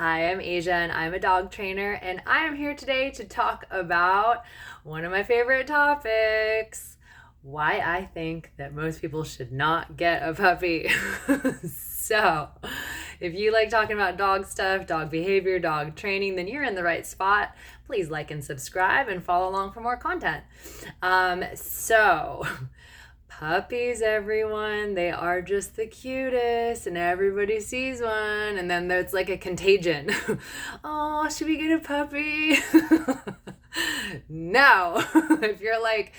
Hi, I'm Asia and I'm a dog trainer, and I am here today to talk about one of my favorite topics, why I think that most people should not get a puppy. So, if you like talking about dog stuff, dog behavior, dog training, then you're in the right spot. Please like and subscribe and follow along for more content. So, puppies, everyone, they are just the cutest, and everybody sees one, and then there's like a contagion. Oh, should we get a puppy? No. If you're like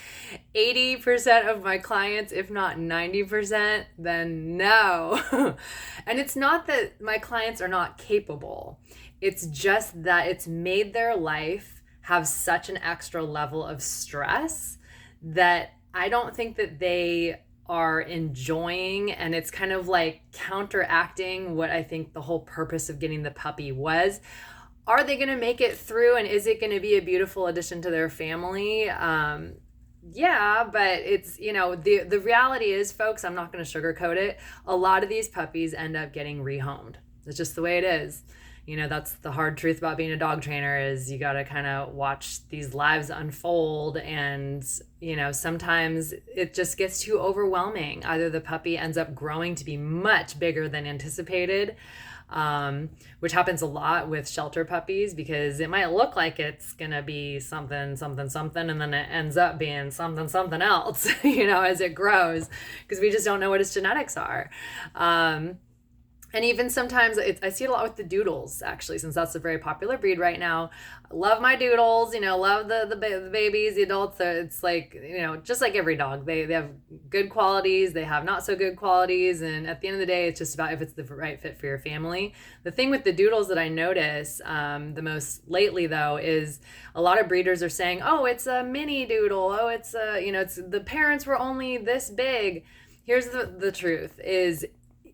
80% of my clients, if not 90%, then no. And it's not that my clients are not capable, it's just that it's made their life have such an extra level of stress that I don't think that they are enjoying, and it's kind of like counteracting what I think the whole purpose of getting the puppy was. Are they going to make it through, and is it going to be a beautiful addition to their family? Yeah, but it's, the reality is, folks, I'm not going to sugarcoat it. A lot of these puppies end up getting rehomed. It's just the way it is. That's the hard truth about being a dog trainer, is you got to kind of watch these lives unfold, and sometimes it just gets too overwhelming. Either the puppy ends up growing to be much bigger than anticipated, which happens a lot with shelter puppies, because it might look like it's gonna be something, and then it ends up being something else, as it grows, because we just don't know what its genetics are. And even sometimes I see it a lot with the doodles, actually, since that's a very popular breed right now. Love my doodles, love the babies, the adults. It's like, just like every dog, they have good qualities, they have not so good qualities. And at the end of the day, it's just about if it's the right fit for your family. The thing with the doodles that I notice the most lately, though, is a lot of breeders are saying, oh, it's a mini doodle. Oh, it's the parents were only this big. Here's the truth is,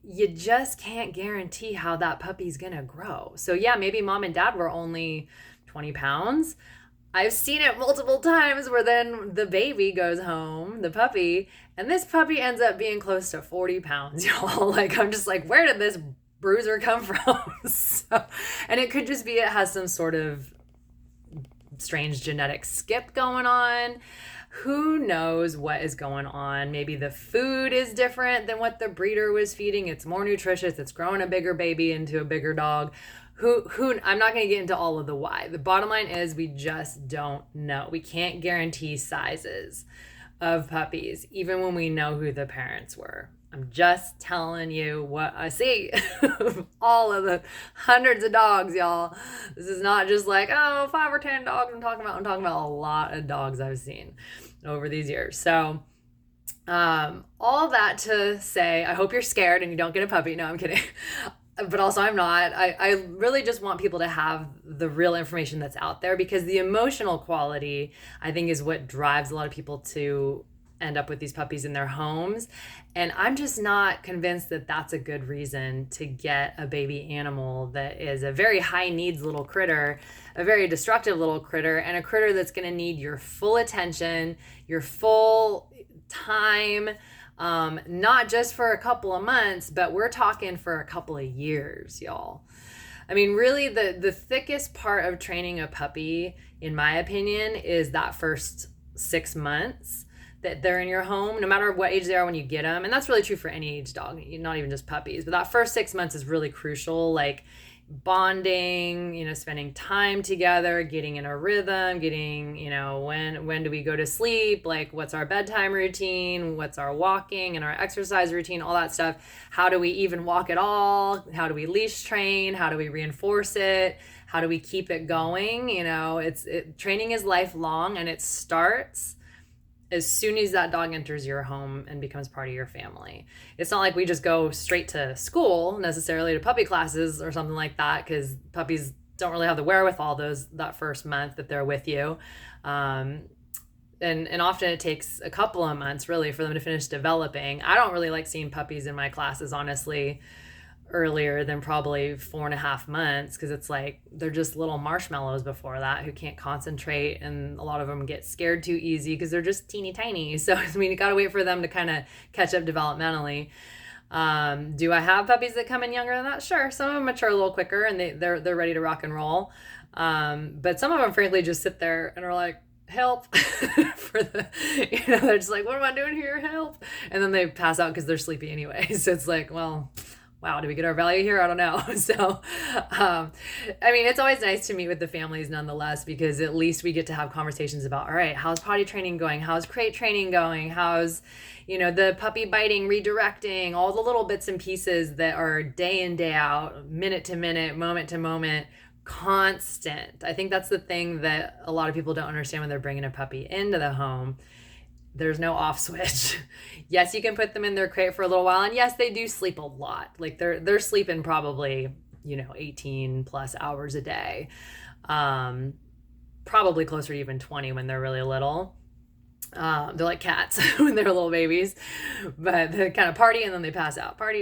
you just can't guarantee how that puppy's gonna grow. So yeah, maybe mom and dad were only 20 pounds. I've seen it multiple times where then the baby goes home, the puppy, and this puppy ends up being close to 40 pounds, y'all. Like, I'm just like, where did this bruiser come from? And it could just be it has some sort of strange genetic skip going on. Who knows what is going on? Maybe the food is different than what the breeder was feeding. It's more nutritious. It's growing a bigger baby into a bigger dog. I'm not going to get into all of the why. The bottom line is, we just don't know. We can't guarantee sizes of puppies, even when we know who the parents were. I'm just telling you what I see. All of the hundreds of dogs, y'all. This is not just like, 5 or 10 dogs I'm talking about a lot of dogs I've seen over these years. So all that to say, I hope you're scared and you don't get a puppy. No, I'm kidding. But also, I'm not. I really just want people to have the real information that's out there, because the emotional quality, I think, is what drives a lot of people to end up with these puppies in their homes. And I'm just not convinced that that's a good reason to get a baby animal that is a very high needs little critter, a very destructive little critter, and a critter that's going to need your full attention, your full time, not just for a couple of months, but we're talking for a couple of years, y'all. I mean, really, the thickest part of training a puppy, in my opinion, is that first 6 months that they're in your home, no matter what age they are when you get them. And that's really true for any age dog, not even just puppies. But that first 6 months is really crucial, like bonding, spending time together, getting in a rhythm, getting, when do we go to sleep? Like, what's our bedtime routine? What's our walking and our exercise routine? All that stuff. How do we even walk at all? How do we leash train? How do we reinforce it? How do we keep it going? Training is lifelong, and it starts as soon as that dog enters your home and becomes part of your family. It's not like we just go straight to school necessarily, to puppy classes or something like that, because puppies don't really have the wherewithal that first month that they're with you. And often it takes a couple of months really for them to finish developing. I don't really like seeing puppies in my classes, honestly, earlier than probably 4.5 months, because it's like they're just little marshmallows before that who can't concentrate, and a lot of them get scared too easy because they're just teeny tiny. So I mean, you got to wait for them to kind of catch up developmentally. Do I have puppies that come in younger than that? Sure. Some of them mature a little quicker and they're ready to rock and roll. But some of them frankly just sit there and are like, help for the, they're just like, what am I doing here? Help. And then they pass out because they're sleepy anyway. So it's like, well, wow, did we get our value here? I don't know. So, I mean, it's always nice to meet with the families nonetheless, because at least we get to have conversations about, all right, how's potty training going? How's crate training going? How's, the puppy biting, redirecting, all the little bits and pieces that are day in, day out, minute to minute, moment to moment, constant. I think that's the thing that a lot of people don't understand when they're bringing a puppy into the home. There's no off switch. Yes, you can put them in their crate for a little while, and yes, they do sleep a lot. Like they're sleeping probably 18 plus hours a day, probably closer to even 20 when they're really little. They're like cats when they're little babies, but they kind of party and then they pass out. But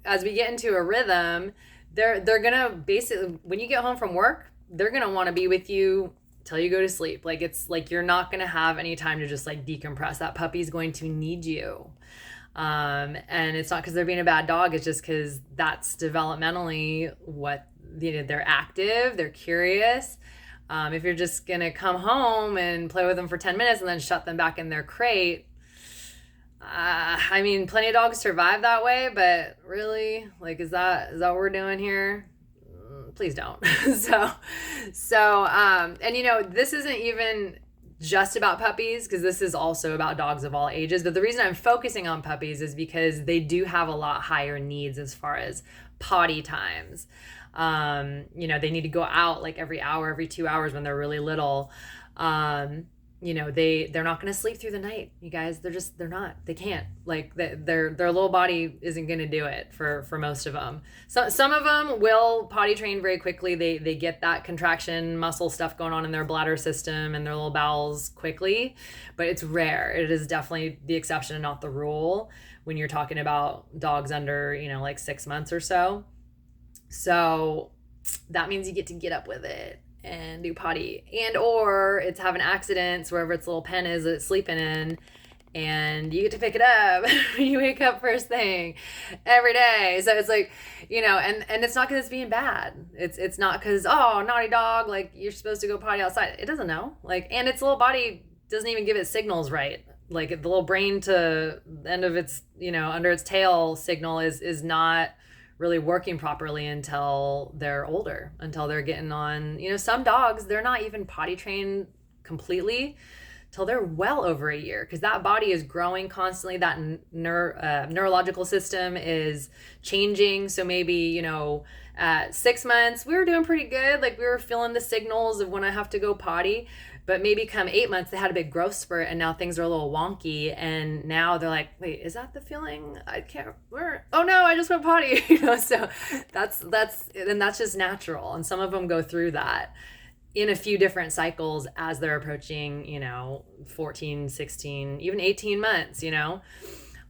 as we get into a rhythm, they're gonna basically, when you get home from work, they're gonna want to be with you till you go to sleep. Like it's like you're not gonna have any time to just like decompress. That puppy's going to need you. And it's not because they're being a bad dog. It's just because that's developmentally what they're active, they're curious. If you're just gonna come home and play with them for 10 minutes and then shut them back in their crate, I mean, plenty of dogs survive that way, but really, like, is that what we're doing here? Please don't. And this isn't even just about puppies, because this is also about dogs of all ages. But the reason I'm focusing on puppies is because they do have a lot higher needs as far as potty times. They need to go out like every hour, every 2 hours when they're really little. They're not going to sleep through the night, you guys. They can't, like their little body isn't going to do it for most of them. So some of them will potty train very quickly. They get that contraction muscle stuff going on in their bladder system and their little bowels quickly, but it's rare. It is definitely the exception and not the rule when you're talking about dogs under, like 6 months or so. So that means you get up with it and do potty, and or it's having accidents wherever its little pen is that it's sleeping in, and you get to pick it up. You wake up first thing every day. So it's like, and it's not because it's being bad. It's not because, oh, naughty dog, like you're supposed to go potty outside. It doesn't know. Like, and its little body doesn't even give it signals right. Like the little brain to the end of its, under its tail signal is not really working properly until they're older, until they're getting on, some dogs, they're not even potty trained completely till they're well over a year, because that body is growing constantly. That neurological system is changing. So maybe, at 6 months, we were doing pretty good. Like we were feeling the signals of when I have to go potty. But maybe come 8 months, they had a big growth spurt, and now things are a little wonky. And now they're like, wait, is that the feeling? Oh no, I just went potty. So that's just natural. And some of them go through that in a few different cycles as they're approaching, 14, 16, even 18 months,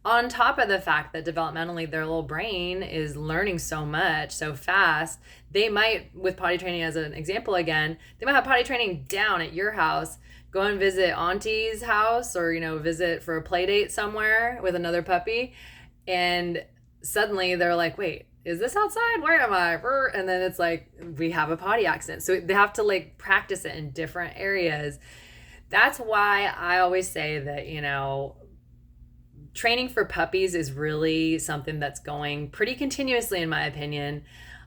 On top of the fact that developmentally their little brain is learning so much so fast, they might, with potty training as an example again, they might have potty training down at your house, go and visit auntie's house, or, visit for a play date somewhere with another puppy. And suddenly they're like, wait, is this outside? Where am I? And then it's like, we have a potty accident. So they have to like practice it in different areas. That's why I always say that, training for puppies is really something that's going pretty continuously, in my opinion,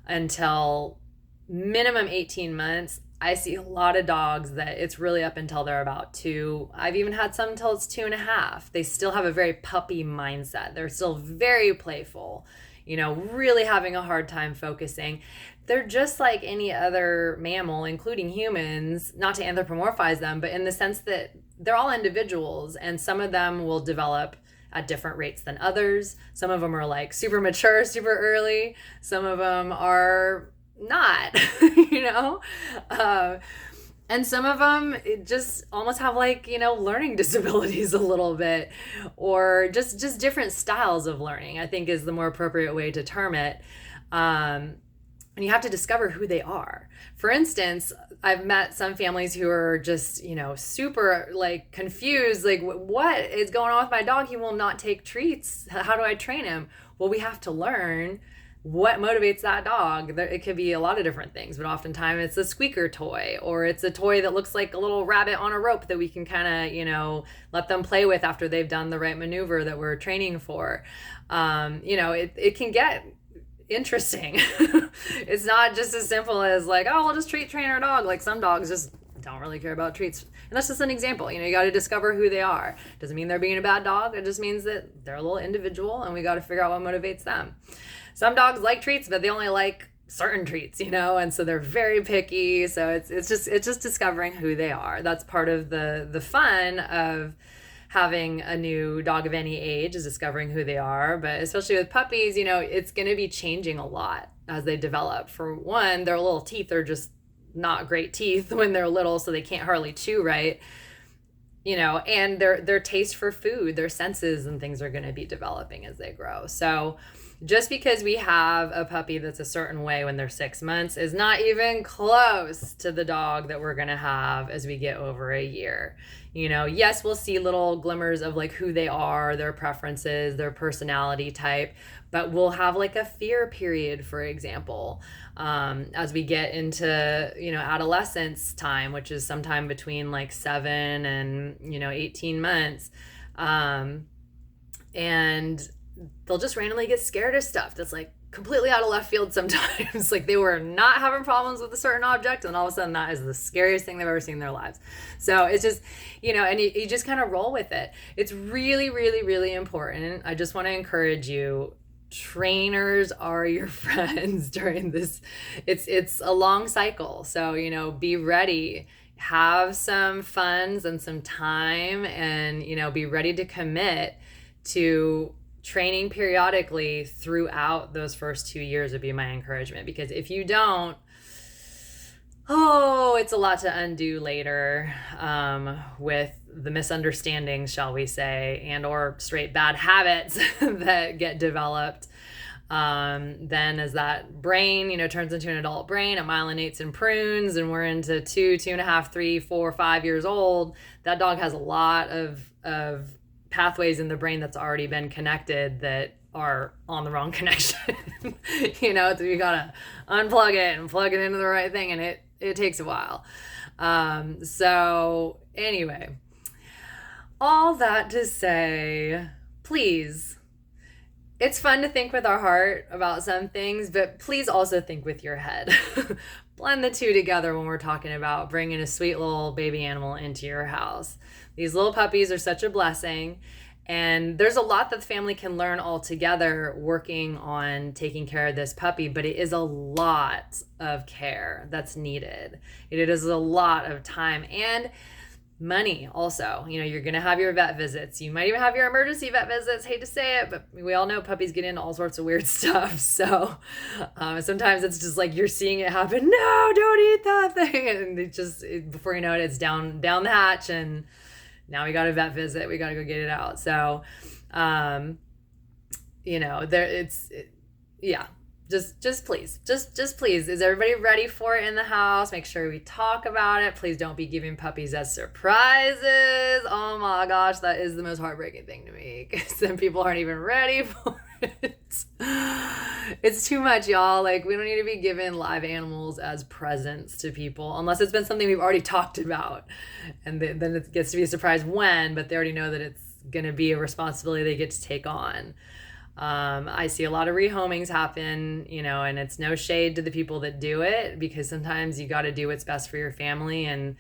until minimum 18 months. I see a lot of dogs that it's really up until they're about 2. I've even had some until it's 2.5. They still have a very puppy mindset. They're still very playful, really having a hard time focusing. They're just like any other mammal, including humans, not to anthropomorphize them, but in the sense that they're all individuals, and some of them will develop at different rates than others. Some of them are like super mature, super early. Some of them are not, and some of them just almost have like, learning disabilities a little bit, or just different styles of learning, I think is the more appropriate way to term it. And you have to discover who they are. For instance, I've met some families who are just, super like confused, like, what is going on with my dog? He will not take treats. How do I train him? Well, we have to learn what motivates that dog. It could be a lot of different things, but oftentimes it's a squeaker toy, or it's a toy that looks like a little rabbit on a rope that we can kind of, let them play with after they've done the right maneuver that we're training for. It can get interesting. It's not just as simple as like, oh, we'll just train our dog. Like some dogs just don't really care about treats. And that's just an example. You got to discover who they are. Doesn't mean they're being a bad dog. It just means that they're a little individual, and we got to figure out what motivates them. Some dogs like treats, but they only like certain treats, and so they're very picky. So it's just discovering who they are. That's part of the fun of having a new dog of any age, is discovering who they are. But especially with puppies, it's going to be changing a lot as they develop. For one, their little teeth are just not great teeth when they're little, so they can't hardly chew right. And their taste for food, their senses and things are going to be developing as they grow. So just because we have a puppy that's a certain way when they're 6 months is not even close to the dog that we're going to have as we get over a year. Yes, we'll see little glimmers of like who they are, their preferences, their personality type, but we'll have like a fear period, for example, as we get into, adolescence time, which is sometime between like 7 and, 18 months. And they'll just randomly get scared of stuff that's like completely out of left field sometimes. Like they were not having problems with a certain object, and all of a sudden that is the scariest thing they've ever seen in their lives. So it's just, and you just kind of roll with it. It's really, really, really important. I just want to encourage you. Trainers are your friends during this. It's a long cycle. So, be ready, have some funds and some time, and, be ready to commit to training periodically throughout those first 2 years would be my encouragement. Because if you don't, it's a lot to undo later, with the misunderstandings, shall we say, and or straight bad habits that get developed. Then as that brain, turns into an adult brain, it myelinates and prunes, and we're into 2.5, 3, 4, 5 years old, that dog has a lot of pathways in the brain that's already been connected that are on the wrong connection. So you gotta unplug it and plug it into the right thing, and it takes a while. So anyway, all that to say, please, it's fun to think with our heart about some things, but please also think with your head. Blend the two together when we're talking about bringing a sweet little baby animal into your house. These little puppies are such a blessing, and there's a lot that the family can learn all together working on taking care of this puppy, but it is a lot of care that's needed. It is a lot of time and money also. You're going to have your vet visits. You might even have your emergency vet visits. Hate to say it, but we all know puppies get into all sorts of weird stuff. So sometimes it's just like you're seeing it happen. No, don't eat that thing. And before you know it, it's down the hatch, and now we got a vet visit. We got to go get it out. So, just please, just please, is everybody ready for it in the house? Make sure we talk about it. Please don't be giving puppies as surprises. Oh my gosh, that is the most heartbreaking thing to me, because then people aren't even ready for it. It's too much, y'all. Like, we don't need to be giving live animals as presents to people unless it's been something we've already talked about, and then it gets to be a surprise but they already know that it's gonna be a responsibility they get to take on. I see a lot of rehomings happen, and it's no shade to the people that do it, because sometimes you got to do what's best for your family, and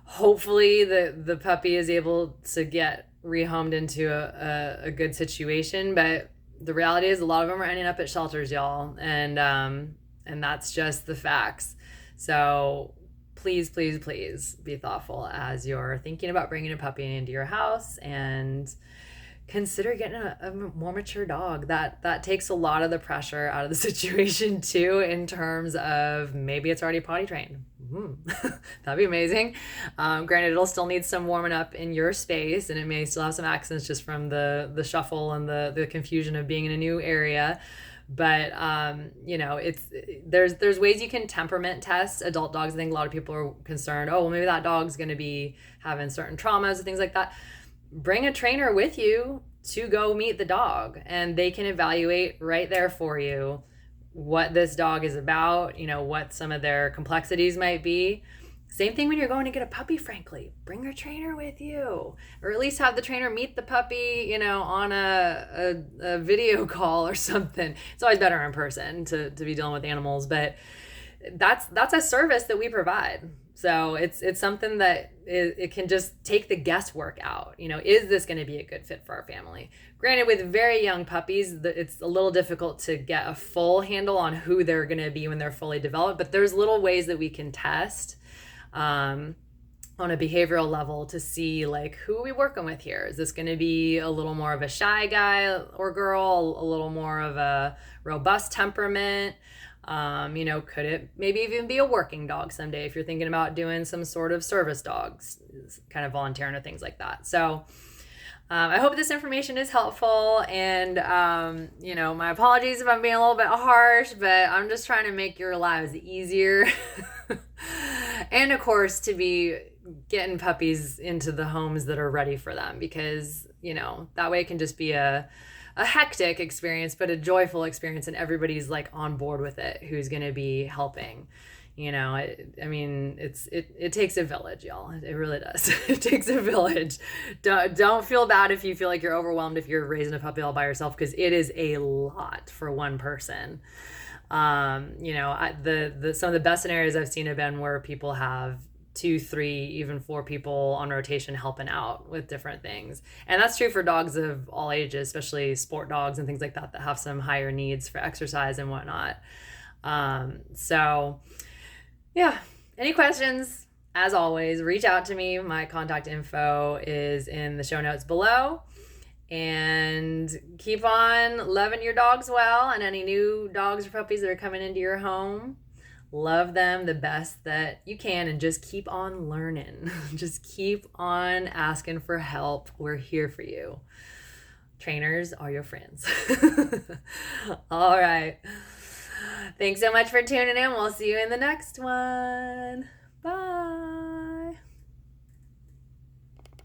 hopefully the puppy is able to get rehomed into a good situation. But the reality is a lot of them are ending up at shelters, y'all, and that's just the facts. So please, please, please be thoughtful as you're thinking about bringing a puppy into your house, and consider getting a more mature dog. That takes a lot of the pressure out of the situation too, in terms of maybe it's already potty trained. That'd be amazing. Granted, it'll still need some warming up in your space, and it may still have some accents just from the shuffle and the confusion of being in a new area. But there's ways you can temperament test adult dogs. I think a lot of people are concerned, oh, well, maybe that dog's going to be having certain traumas and things like that. Bring a trainer with you to go meet the dog, and they can evaluate right there for you what this dog is about, what some of their complexities might be. Same thing when you're going to get a puppy, frankly. Bring your trainer with you, or at least have the trainer meet the puppy, on a video call or something. It's always better in person to be dealing with animals, but that's a service that we provide. So it's something that it can just take the guesswork out. Is this going to be a good fit for our family? Granted, with very young puppies, it's a little difficult to get a full handle on who they're going to be when they're fully developed, but there's little ways that we can test on a behavioral level to see, like, who are we working with here? Is this going to be a little more of a shy guy or girl, a little more of a robust temperament? Could it maybe even be a working dog someday if you're thinking about doing some sort of service dogs, kind of volunteering or things like that. So I hope this information is helpful, and my apologies if I'm being a little bit harsh, but I'm just trying to make your lives easier. And of course, to be getting puppies into the homes that are ready for them, because that way it can just be a hectic experience, but a joyful experience, and everybody's like on board with it who's going to be helping. It takes a village, y'all. It really does. It takes a village. Don't feel bad if you feel like you're overwhelmed if you're raising a puppy all by yourself, because it is a lot for one person. Some of the best scenarios I've seen have been where people have 2, 3, even 4 people on rotation helping out with different things. And that's true for dogs of all ages, especially sport dogs and things like that have some higher needs for exercise and whatnot. Yeah, any questions, as always, reach out to me. My contact info is in the show notes below. And keep on loving your dogs well, and any new dogs or puppies that are coming into your home, love them the best that you can, and just keep on learning. Just keep on asking for help. We're here for you. Trainers are your friends. All right. Thanks so much for tuning in. We'll see you in the next one. Bye.